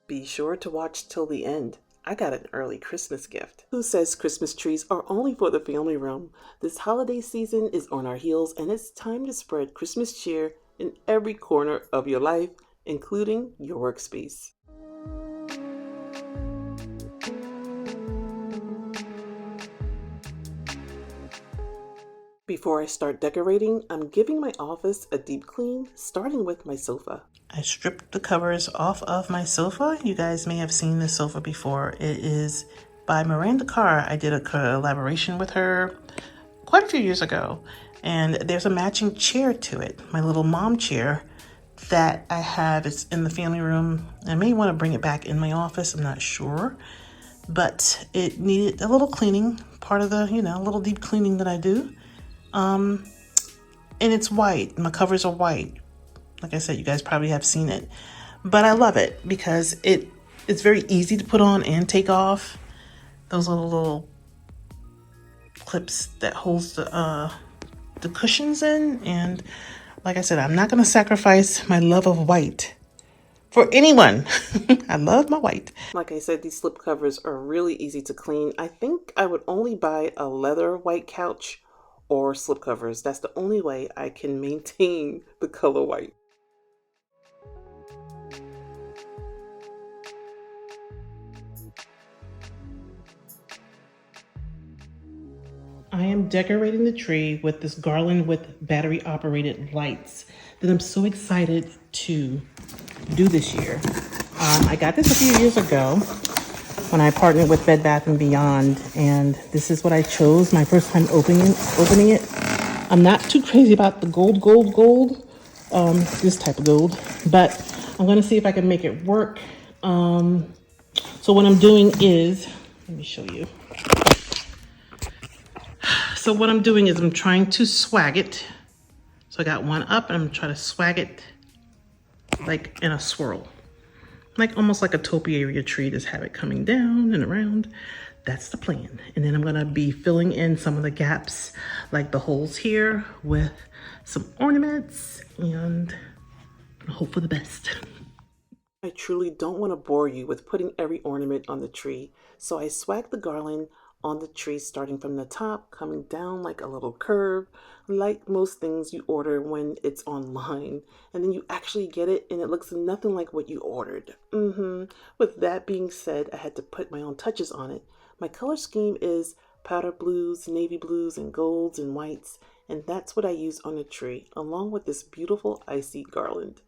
Be sure to watch till the end. I got an early Christmas gift. Who says Christmas trees are only for the family room? This holiday season is on our heels, and it's time to spread Christmas cheer in every corner of your life, including your workspace. Before I start decorating, I'm giving my office a deep clean, starting with my sofa. I stripped the covers off of my sofa. You guys may have seen this sofa before. It is by Decor. I did a collaboration with her quite a few years ago, and there's a matching chair to it. My little mom chair that I have is in the family room. I may want to bring it back in my office. I'm not sure, but it needed a little cleaning, part of the, little deep cleaning that I do. And it's white. My covers are white. Like I said, you guys probably have seen it, but I love it because it's very easy to put on and take off. Those little clips that holds the cushions in. And like I said, I'm not going to sacrifice my love of white for anyone. I love my white. Like I said, these slip covers are really easy to clean. I think I would only buy a leather white couch or slip covers. That's the only way I can maintain the color white. I am decorating the tree with this garland with battery operated lights that I'm so excited to do this year. I got this a few years ago when I partnered with Bed Bath & Beyond, and this is what I chose my first time opening it. I'm not too crazy about the gold, this type of gold, but I'm gonna see if I can make it work. So what I'm doing is, let me show you. So what I'm doing is I'm trying to swag it. So I got one up and I'm trying to swag it like in a swirl. Like almost like a topiary tree, just have it coming down and around. That's the plan. And then I'm gonna be filling in some of the gaps, like the holes here, with some ornaments, and hope for the best. I truly don't want to bore you with putting every ornament on the tree, so I swag the garland on the tree starting from the top, coming down like a little curve, like most things you order when it's online, and then you actually get it and it looks nothing like what you ordered. With that being said, I had to put my own touches on it. My color scheme is powder blues, navy blues, and golds and whites, and that's what I use on the tree, along with this beautiful icy garland.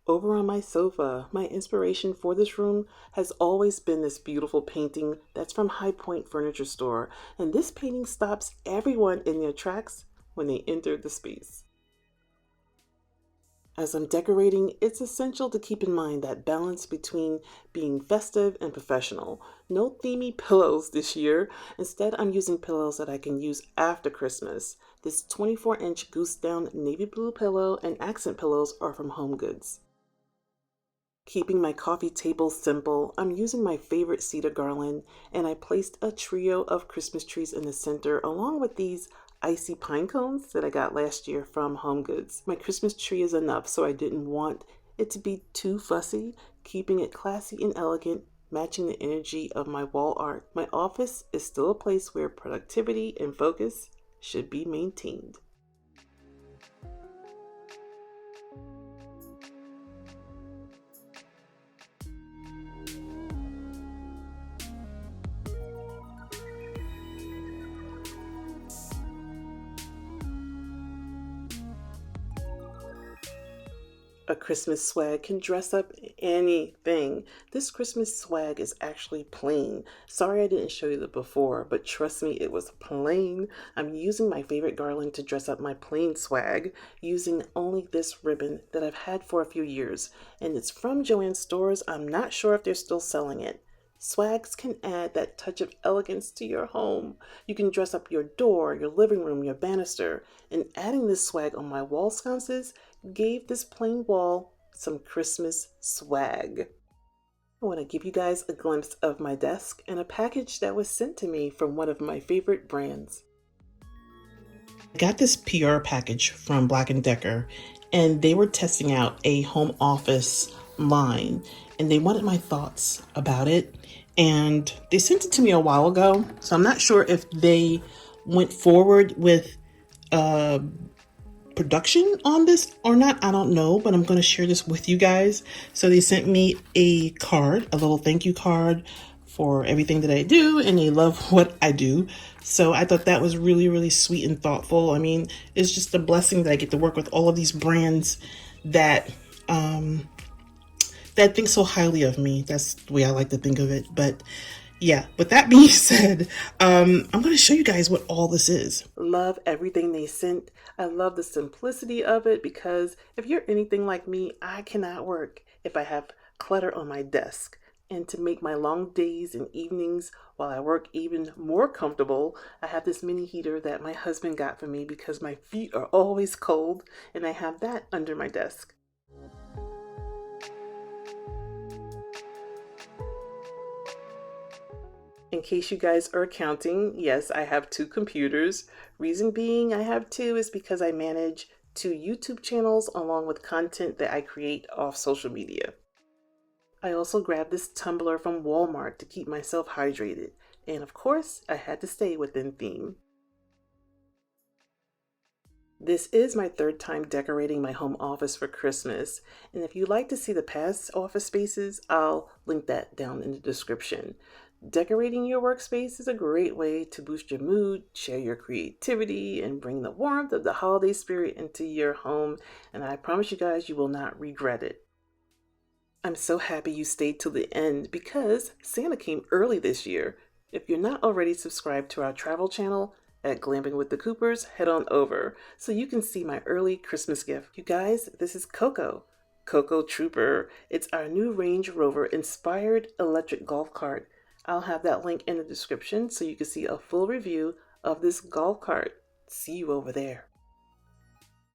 Over on my sofa, my inspiration for this room has always been this beautiful painting that's from High Point Furniture Store, and this painting stops everyone in their tracks when they enter the space. As I'm decorating, it's essential to keep in mind that balance between being festive and professional. No themey pillows this year. Instead, I'm using pillows that I can use after Christmas. This 24-inch goose down navy blue pillow and accent pillows are from HomeGoods. Keeping my coffee table simple, I'm using my favorite cedar garland, and I placed a trio of Christmas trees in the center along with these icy pine cones that I got last year from HomeGoods. My Christmas tree is enough, so I didn't want it to be too fussy, keeping it classy and elegant, matching the energy of my wall art. My office is still a place where productivity and focus should be maintained. A Christmas swag can dress up anything. This Christmas swag is actually plain. Sorry I didn't show you the before, but trust me, it was plain. I'm using my favorite garland to dress up my plain swag, using only this ribbon that I've had for a few years, and it's from Joann's Stores. I'm not sure if they're still selling it. Swags can add that touch of elegance to your home. You can dress up your door, your living room, your banister, and adding this swag on my wall sconces gave this plain wall some Christmas swag. I want to give you guys a glimpse of my desk and a package that was sent to me from one of my favorite brands. I got this PR package from Black & Decker, and they were testing out a home office line, and they wanted my thoughts about it. And they sent it to me a while ago, so I'm not sure if they went forward with production on this or not. I don't know, but I'm going to share this with you guys. So they sent me a card, a little thank you card for everything that I do, and they love what I do. So I thought that was really, really sweet and thoughtful. I mean, it's just a blessing that I get to work with all of these brands that that think so highly of me. That's the way I like to think of it. But yeah, with that being said, I'm going to show you guys what all this is. Love everything they sent. I love the simplicity of it, because if you're anything like me, I cannot work if I have clutter on my desk. And to make my long days and evenings while I work even more comfortable, I have this mini heater that my husband got for me because my feet are always cold, and I have that under my desk. In case you guys are counting, yes, I have 2 computers. Reason being I have 2 is because I manage 2 YouTube channels along with content that I create off social media. I also grabbed this tumbler from Walmart to keep myself hydrated. And of course, I had to stay within theme. This is my 3rd time decorating my home office for Christmas. And if you'd like to see the past office spaces, I'll link that down in the description. Decorating your workspace is a great way to boost your mood, share your creativity, and bring the warmth of the holiday spirit into your home. And I promise you guys, you will not regret it. I'm so happy you stayed till the end because Santa came early this year. If you're not already subscribed to our travel channel at Glamping with the Coopers, head on over so you can see my early Christmas gift. You guys, this is Coco Trooper. It's our new Range Rover inspired electric golf cart. I'll have that link in the description so you can see a full review of this golf cart. See you over there.